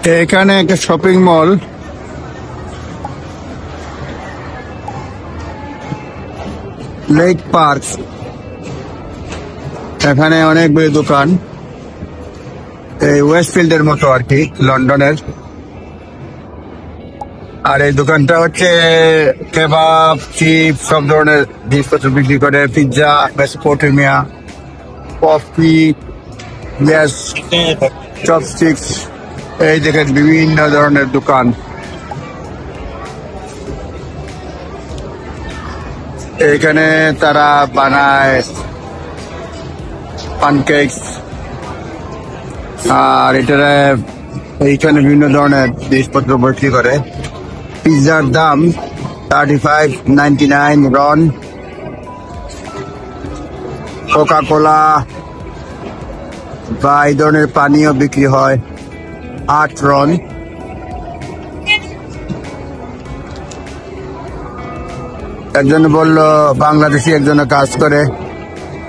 এখানে একটা shopping mall, lake park. এখানে অনেকগুলি দোকান, এই ওয়েস্টফিল্ডের মতো আর কি, লন্ডনের। আর এই দোকানটা হচ্ছে কেবাব, চিপস, সব ধরনের জিনিসপত্র বিক্রি করে। Pizza, Mesopotamia, coffee, gas, chopsticks, এই দেখেন বিভিন্ন ধরনের দোকান। এইখানে তারা বানায় পানকেকস, আর এটারে এইখানে বিভিন্ন ধরনের জিনিসপত্র বিক্রি করে। পিৎজার দাম 35.99 রন। কোকা কোলা বা এই ধরনের পানীয় বিক্রি হয় 8 রন। একজন বলল বাংলাদেশি একজনে কাজ করে,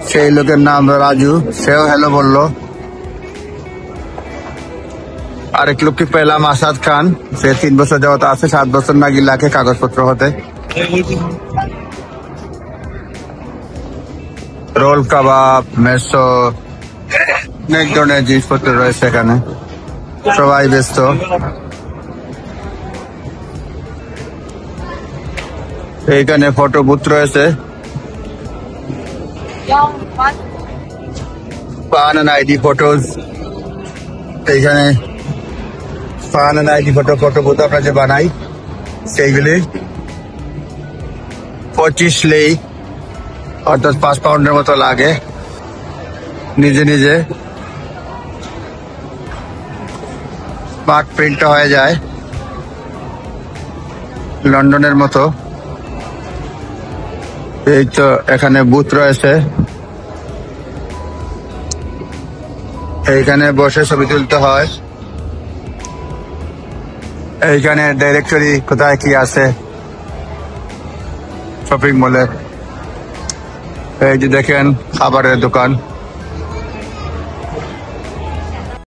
সেই লোকের নাম রাজু, সেও হ্যালো বললো। আরেক লোককে পেলাম আসাদ খান, সে 3 বছর যাবত আছে, 7 বছর নাকি লাগে কাগজপত্র হতে। রোল, কাবাব, মেসো, অনেক ধরনের জিনিসপত্র রয়েছে এখানে, সবাই ব্যস্ত। এইখানে ফটো বুথ রয়েছে, পান এন্ড আইডি ফটোজ। এইখানে পান এন্ড আইডি ফটো বুথ আমরা যে বানাই সেইগুলি 25 লেই, অর্থাৎ 5 পাউন্ডের মতো লাগে। নিজে নিজে স্মার্ট প্রিন্ট হয়ে যায়, লন্ডনের মতো। এই তো এখানে বুথ রয়েছে, এইখানে বসে ছবি তুলতে হয়। এইখানে ডাইরেক্টরি কোথায় কি আছে শপিং মলে। এই যে দেখেন খাবারের দোকান।